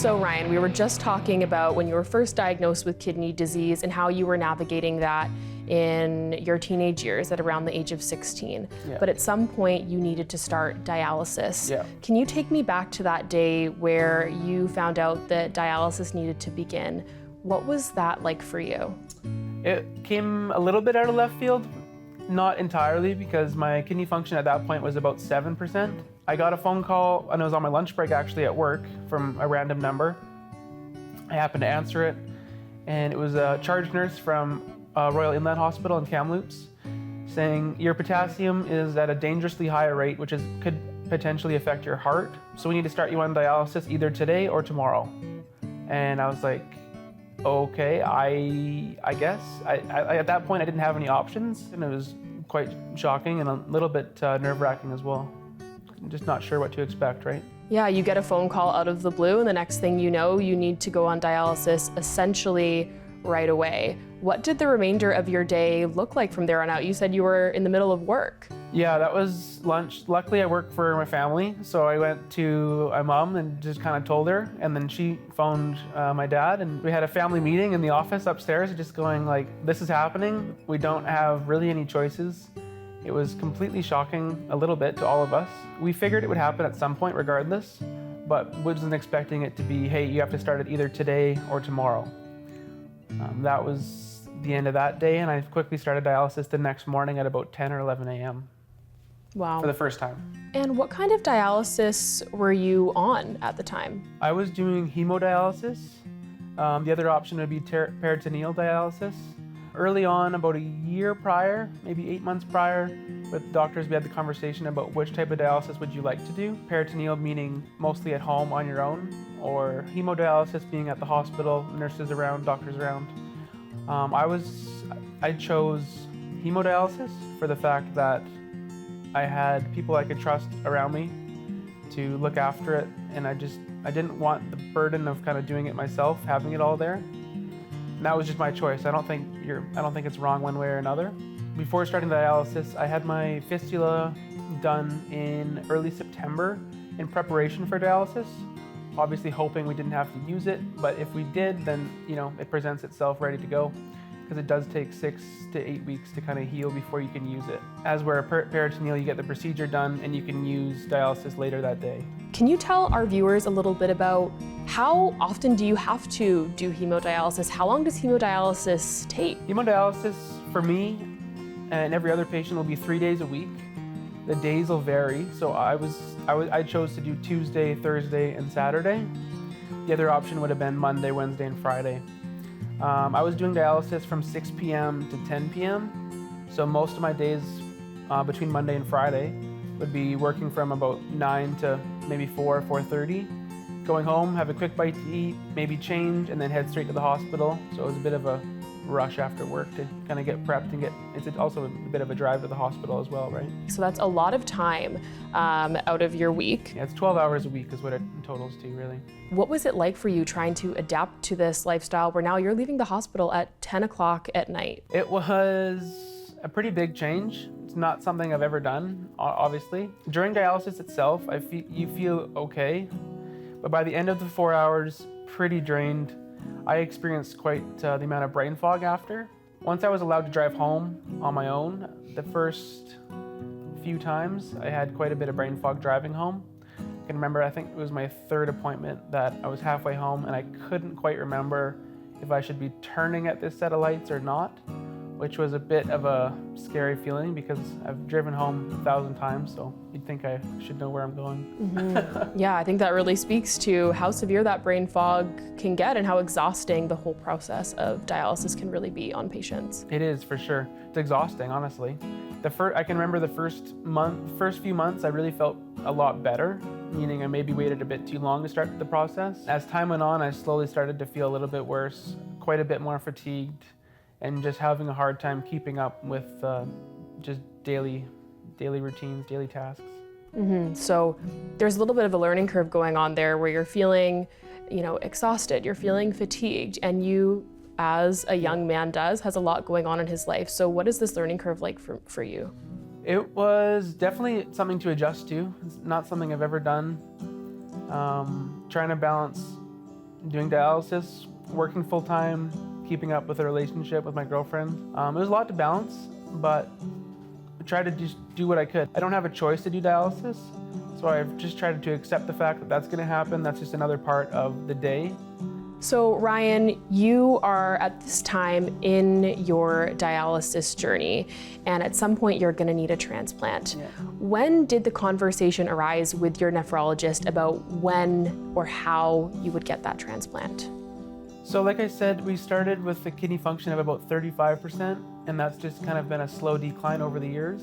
So Ryan, we were just talking about when you were first diagnosed with kidney disease and how you were navigating that in your teenage years at around the age of 16. Yeah. But at some point you needed to start dialysis. Yeah. Can you take me back to that day where you found out that dialysis needed to begin? What was that like for you? It came a little bit out of left field, not entirely, because my kidney function at that point was about 7%. I got a phone call, and it was on my lunch break actually at work, from a random number. I happened to answer it, and it was a charge nurse from Royal Inland Hospital in Kamloops saying, your potassium is at a dangerously high rate, which could potentially affect your heart. So we need to start you on dialysis either today or tomorrow. And I was like, okay, I guess. I at that point I didn't have any options, and it was quite shocking and a little bit nerve-wracking as well. I'm just not sure what to expect, right? Yeah, you get a phone call out of the blue, and the next thing you know, you need to go on dialysis essentially right away. What did the remainder of your day look like from there on out? You said you were in the middle of work. Yeah, that was lunch. Luckily, I work for my family, so I went to my mom and just kind of told her, and then she phoned my dad, and we had a family meeting in the office upstairs, just going like, this is happening. We don't have really any choices. It was completely shocking a little bit to all of us. We figured it would happen at some point regardless, but wasn't expecting it to be, hey, you have to start it either today or tomorrow. That was the end of that day, and I quickly started dialysis the next morning at about 10 or 11 a.m. Wow. for the first time. And what kind of dialysis were you on at the time? I was doing hemodialysis. The other option would be peritoneal dialysis. Early on, about a year prior, maybe 8 months prior, with doctors, we had the conversation about which type of dialysis would you like to do. Peritoneal meaning mostly at home on your own, or hemodialysis being at the hospital, nurses around, doctors around. I chose hemodialysis for the fact that I had people I could trust around me to look after it, and I didn't want the burden of kind of doing it myself, having it all there. And that was just my choice. I don't think it's wrong one way or another. Before starting dialysis, I had my fistula done in early September in preparation for dialysis. Obviously hoping we didn't have to use it, but if we did, then it presents itself ready to go, because it does take 6 to 8 weeks to kind of heal before you can use it. As where peritoneal, you get the procedure done and you can use dialysis later that day. Can you tell our viewers a little bit about how often do you have to do hemodialysis? How long does hemodialysis take? Hemodialysis for me and every other patient will be 3 days a week. The days will vary, so I chose to do Tuesday, Thursday, and Saturday. The other option would have been Monday, Wednesday, and Friday. I was doing dialysis from 6 p.m. to 10 p.m. So most of my days between Monday and Friday would be working from about 9 to maybe 4, 4:30. Going home, have a quick bite to eat, maybe change, and then head straight to the hospital. So it was a bit of a rush after work to kind of get prepped and it's also a bit of a drive to the hospital as well, right? So that's a lot of time out of your week. Yeah, it's 12 hours a week is what it totals to, really. What was it like for you trying to adapt to this lifestyle where now you're leaving the hospital at 10 o'clock at night? It was a pretty big change. It's not something I've ever done, obviously. During dialysis itself, you feel okay, but by the end of the 4 hours, pretty drained. I experienced quite the amount of brain fog after. Once I was allowed to drive home on my own, the first few times I had quite a bit of brain fog driving home. I can remember, I think it was my third appointment that I was halfway home and I couldn't quite remember if I should be turning at this set of lights or not, which was a bit of a scary feeling because I've driven home 1,000 times, so you'd think I should know where I'm going. Mm-hmm. Yeah, I think that really speaks to how severe that brain fog can get and how exhausting the whole process of dialysis can really be on patients. It is, for sure. It's exhausting, honestly. I can remember the first few months, I really felt a lot better, meaning I maybe waited a bit too long to start the process. As time went on, I slowly started to feel a little bit worse, quite a bit more fatigued, and just having a hard time keeping up with just daily routines, daily tasks. Mm-hmm. So there's a little bit of a learning curve going on there where you're feeling, exhausted, you're feeling fatigued, and you, as a young man has a lot going on in his life. So what is this learning curve like for you? It was definitely something to adjust to. It's not something I've ever done. Trying to balance doing dialysis, working full time, keeping up with a relationship with my girlfriend. It was a lot to balance, but I tried to just do what I could. I don't have a choice to do dialysis, so I've just tried to accept the fact that that's going to happen. That's just another part of the day. So Ryan, you are at this time in your dialysis journey, and at some point you're going to need a transplant. Yeah. When did the conversation arise with your nephrologist about when or how you would get that transplant? So like I said, we started with the kidney function of about 35%, and that's just kind of been a slow decline over the years.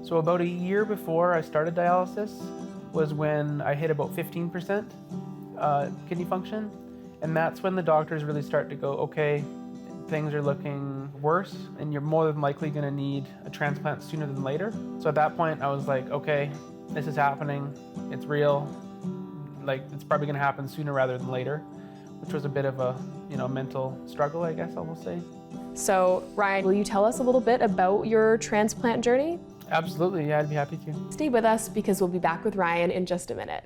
So about a year before I started dialysis was when I hit about 15% kidney function. And that's when the doctors really start to go, okay, things are looking worse and you're more than likely gonna need a transplant sooner than later. So at that point I was like, okay, this is happening, it's real, like it's probably gonna happen sooner rather than later, which was a bit of a, mental struggle, I guess I will say. So Ryan, will you tell us a little bit about your transplant journey? Absolutely, yeah, I'd be happy to. Stay with us because we'll be back with Ryan in just a minute.